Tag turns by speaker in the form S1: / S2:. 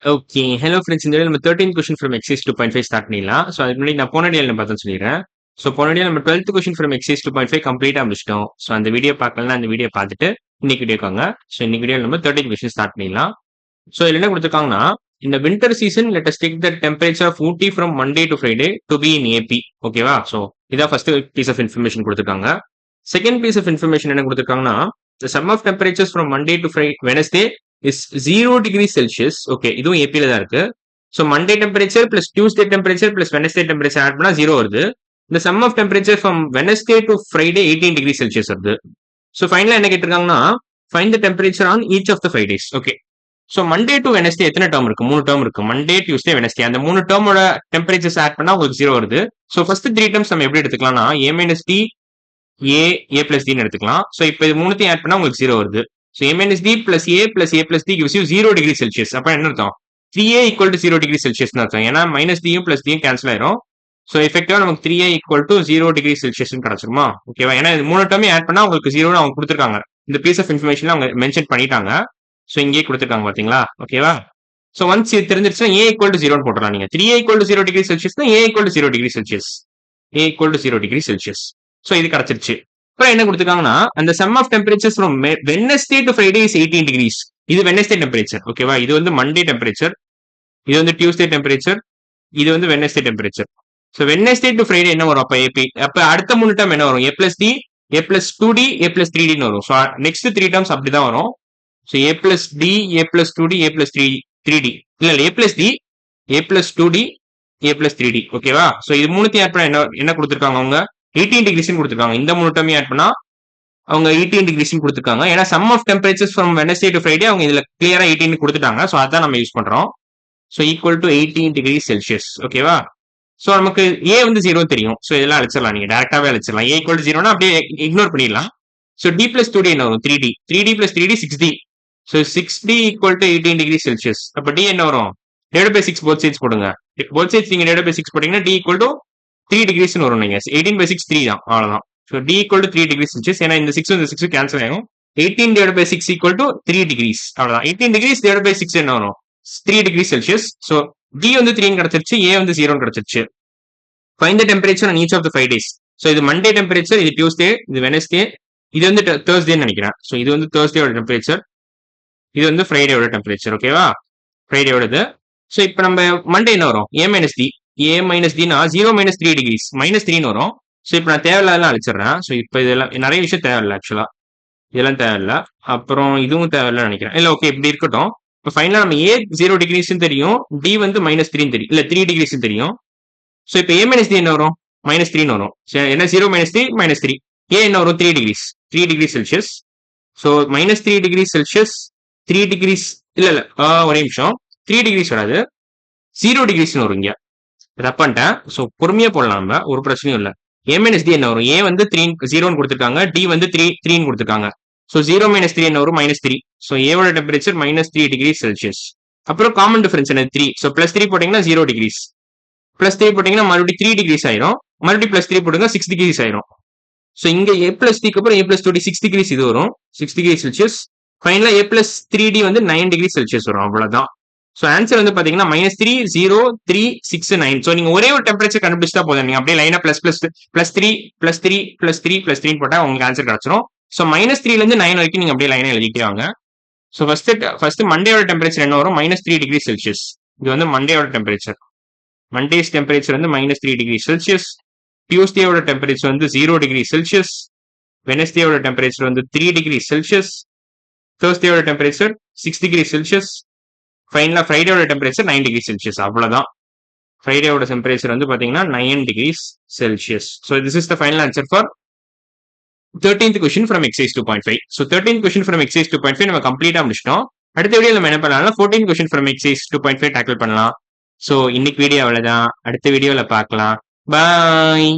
S1: Okay. Hello friends. இந்த வீடியோல நம்ம 13th question from exercise 2.5 start பண்ணிடலாம். ஸோ அதுக்கு முன்னாடி நான் போன வீடியோல என்ன பார்த்தோம்னு சொல்லிடுறேன். ஸோ போன வீடியோல நம்ம 12th கொஸ்டின் ஃப்ரம் எக்சைஸ் 2.5 கம்ப்ளீட்டா முடிச்சிட்டோம். ஸோ அந்த வீடியோ பார்க்கலன்னா அந்த வீடியோ பார்த்துட்டு இன்னைக்கு வீடியோக்கு வாங்க. ஸோ இன்னைக்கு வீடியோல நம்ம 13th கொஸ்டின் ஸ்டார்ட் பண்ணிடலாம். ஸோ இதுல என்ன கொடுத்துருக்காங்கன்னா, இந்த winter season let us take the temperature of Ooty from Monday to Friday to be in AP. ஓகேவா? ஸோ இதான் ஃபர்ஸ்ட் பீஸ் ஆஃப் இன்ஃபர்மேஷன் கொடுத்துருக்காங்க. செகண்ட் பீஸ் ஆஃப் இன்ஃபர்மேஷன் என்ன கொடுத்துருக்காங்கன்னா, the sum of temperatures from Monday to Friday Wednesday is 0 degree Celsius. Okay, இதுவும் ஏபில தான் இருக்கு. So Monday temperature plus Tuesday temperature plus Wednesday temperature add பண்ணா 0 வருது. இந்த sum of temperature from Wednesday to Friday 18 degree Celsius வருது. So ஃபைனலா என்ன கேட்டிருக்காங்கன்னா, find the temperature on each of the 5 days. Okay, so Monday to Wednesday எத்தனை term இருக்கு? 3 term இருக்கு. மண்டே டியூஸ்டே வெனஸ்டே அந்த 3 டேர்மோட டெம்பரேச்சர்ஸ் ஆட் பண்ணா உங்களுக்கு 0 வருது. ஸோ ஃபர்ஸ்ட் 3 டேர்ம்ஸ் நம்ம எப்படி எடுத்துக்கலாம்னா, a minus d a plus d எடுத்துக்கலாம். ஸோ இப்போ இது மூணுத்தையும் ஆட் பண்ணா உங்களுக்கு 0 வருது. So a minus d plus a plus d gives you 0 degree Celsius. அப்ப என்ன அர்த்தம்? 3a equal to 0 degree Celsius அர்த்தம். ஏன்னா மைனஸ் டியும் பிளஸ் டியும் கேன்சல் ஆயிரும். ஸோ எஃபெக்டிவா நமக்கு 3a equal to 0 degree Celsius கிடைச்சிருமா? ஓகேவா? ஏன்னா இது மூணு டேர்மே ஆட் பண்ணா உங்களுக்கு 0 அவங்க கொடுத்துருக்காங்க. இந்த பீஸ் ஆஃப் இன்ஃபர்மேஷன் அவங்க மென்ஷன் பண்ணிட்டாங்க. ஸோ இங்கே கொடுத்துருக்காங்க பாத்தீங்களா? ஓகேவா? ஸோ ஒன்ஸ் இது தெரிஞ்சிருச்சுன்னா a equal to 0 போட்டுறலாம். நீங்க 3a equal to 0 டிகிரி செல்சியஸ்னா a equal to 0 degree Celsius. a equal to 0 degree Celsius. So இது கிடைச்சிருச்சு. அப்புறம் என்ன கொடுத்துருக்காங்கன்னா, அந்த sum of temperatures from Wednesday to Friday is 18 degrees. இது வெட்னஸ்டே டெம்பரேச்சர். ஓகேவா? இது வந்து மண்டே டெம்பரேச்சர், இது வந்து டியூஸ்டே டெம்பரேச்சர், இது வந்து Wednesday temperature. So Wednesday to Friday என்ன வரும்? அப்ப ஏபி. அப்ப அடுத்த 3 டேர்ம் என்ன வரும்? a plus d, a plus 2d, a plus 3dன்னு வரும். ஸோ நெக்ஸ்ட் 3 டேர்ம்ஸ் அப்படிதான் வரும். So a plus d, a plus 2d, a plus 3d. இல்ல a plus d, a plus 2d, a plus 3d. ஓகேவா? So இது மூணுத்தையும் add பண்ண என்ன கொடுத்துருக்காங்க அவங்க? 18 டிகிரிஸ் கொடுத்துருக்காங்க. இந்த 3 டேர்மையும் ஆட் பண்ணா அவங்க 18 டிகிரிஸ் கொடுத்துருக்காங்க. ஏன்னா sum of temperatures from Wednesday to Friday அவங்க இதுல கிளியரா 18 கொடுத்துட்டாங்க. ஸோ அதான் நம்ம யூஸ் பண்றோம். So equal to 18 degree Celsius. ஓகேவா? ஸோ நமக்கு ஏ வந்து 0 தெரியும். ஸோ இதெல்லாம் அழிச்சிடலாம். நீங்க டேரக்டாவே அழிச்சிடலாம். ஏ ஈக்குவல் டு 0னா அப்படியே இக்னோர் பண்ணிடலாம். ஸோ டி பிளஸ் 2d என்ன வரும்? 3d. 3d plus 3d 6d. So 6d equal to 18 degree Celsius. அப்ப டி என்ன வரும்? டிவைட் பை 6 போத் சைட்ஸ் போடுங்க. போத் சைட்ஸ் நீங்க டிவைட் பை 6 போட்டீங்கன்னா டி ஈக்குவல் டு 3 டிகிரிஸ் வரும். நீங்க 18 by 6 3 தான். அவ்வளவுதான். So T equal to 3 degree Celsius. ஏன்னா இந்த 6 இந்த 6 கேன்சல் ஆகும். 18 divide by 6 equal to 3 degrees. அவ்வளவுதான். 18 டிகிரிஸ் டிவைட் பை 6 என்ன வரும்? 3 டிகிரி செல்சியஸ். ஸோ டி வந்து 3 கிடைச்சிருச்சு, ஏ வந்து 0 கிடைச்சிருச்சு. Find the temperature on each of the 5 days. So இது மண்டே டெம்பரேச்சர், இது டியூஸ்டே, இது வெனஸ்டே, இது வந்து தேர்ஸ்டேன்னு நினைக்கிறேன். ஸோ இது வந்து தேர்ஸ்டேயோட டெம்பரேச்சர், இது வந்து ஃப்ரைடேயோட டெம்பரேச்சர். ஓகேவா? ஃப்ரைடேயோடது. ஸோ இப்போ நம்ம மண்டே என்ன வரும்? a minus d. a minus டினா 0 மைனஸ் 3 டிகிரிஸ் மைனஸ் 3ன்னு வரும். ஸோ இப்போ நான் தேவையில்லாம் அழிச்சிடுறேன். ஸோ இப்போ இதெல்லாம் நிறைய விஷயம் தேவையில்லை. ஆக்சுவலா இதெல்லாம் தேவையில்லை. அப்புறம் இதுவும் தேவையில்லைன்னு நினைக்கிறேன். இல்லை, ஓகே, இப்படி இருக்கட்டும். இப்போ ஃபைனலா நம்ம ஏ 0 டிகிரிஸ் தெரியும், டி வந்து மைனஸ் 3 தெரியும், இல்ல 3 டிகிரிஸ் தெரியும். ஸோ இப்போ ஏ மைனஸ் டி என்ன வரும்? மைனஸ் 3ன்னு வரும். என்ன 0 மைனஸ் 3 மைனஸ் 3. ஏ என்ன வரும்? 3 degrees, 3 degree Celsius. So minus 3 degree Celsius, 3 degrees. இல்ல இல்ல, ஒரே நிமிஷம். 3 டிகிரிஸ் வராது, 0 டிகிரிஸ்னு வரும். இங்க தப்பான்ட்டேன். ஸோ பொறுமையா போடலாம், நம்ம ஒரு பிரச்சனையும் இல்லை. ஏ மைனஸ் டி என்ன வரும்? ஏ வந்து 0ன்னு கொடுத்துருக்காங்க, டி வந்து 3ன்னு கொடுத்துருக்காங்க. ஸோ 0 மைனஸ் 3 என்ன வரும்? மைனஸ் 3. ஸோ ஏவோட டெம்பரேச்சர் மைனஸ் 3 டிகிரி செல்சியஸ். அப்புறம் காமன் டிஃபரன்ஸ் என்ன? 3. ஸோ பிளஸ் 3 போட்டீங்கன்னா 0 டிகிரிஸ், பிளஸ் 3 போட்டீங்கன்னா மறுபடியும் 3 டிகிரிஸ் ஆயிரும், மறுபடியும் பிளஸ் 3 போடுங்க 6 டிகிரிஸ் ஆயிரும். ஸோ இங்க ஏ பிளஸ் டிக்கு அப்புறம் ஏ பிளஸ் 2d 6 டிகிரிஸ் இது வரும், 6 டிகிரி செல்சியஸ். ஃபைனலா ஏ பிளஸ் 3d வந்து 9 டிகிரி செல்சியஸ் வரும். அவ்வளவுதான். ஸோ ஆன்சர் வந்து பாத்தீங்கன்னா மைனஸ் 3 0 3 6 9. ஸோ நீங்க ஒரே ஒரு டெம்பரேச்சர் கண்டுபிடிச்சா போதும். நீங்க அப்படியே லைனா plus plus plus 3 plus 3 plus 3 plus 3 போட்டா உங்களுக்கு ஆன்சர் கிடைச்சிரும். ஸோ மைனஸ் 3ல இருந்து 9 வரைக்கும் நீங்க அப்படியே லைனா எழுதிட்டே வாங்க. ஸோ ஃபர்ஸ்ட் மண்டேயோட டெம்பரேச்சர் என்ன வரும்? Minus 3 degree Celsius. இது வந்து மண்டேயோட டெம்பரேச்சர். மண்டேஸ் டெம்பரேச்சர் வந்து மைனஸ் 3 டிகிரி செல்சியஸ். டியூஸ்டேயோட டெம்பரேச்சர் வந்து 0 டிகிரி செல்சியஸ். வெனஸ்டேயோட டெம்பரேச்சர் வந்து 3 டிகிரி செல்சியஸ். தேர்ஸ்டேயோட டெம்பரேச்சர் 6 டிகிரி செல்சியஸ். ஃபைனலா ஃப்ரைடேயோட டெம்பரேச்சர் 9 டிகிரி செல்சியஸ். அவ்வளவுதான். ஃப்ரைடேயோட டெம்பரேச்சர் வந்து பாத்தீங்கன்னா 9 degrees Celsius. So this is the final answer for 13th question from exercise 2.5. ஸோ 13th கொஸ்டின் ஃப்ரம் எக்ஸைஸ் 2.5 நம்ம கம்ப்ளீட்டா முடிச்சிட்டோம். அடுத்த வீடியோ நம்ம என்ன பண்ணலாம்? 14th question from exercise 2.5 tackle பண்ணலாம். ஸோ இன்னைக்கு வீடியோ அவ்வளவுதான். அடுத்த வீடியோல பார்க்கலாம். பாய்.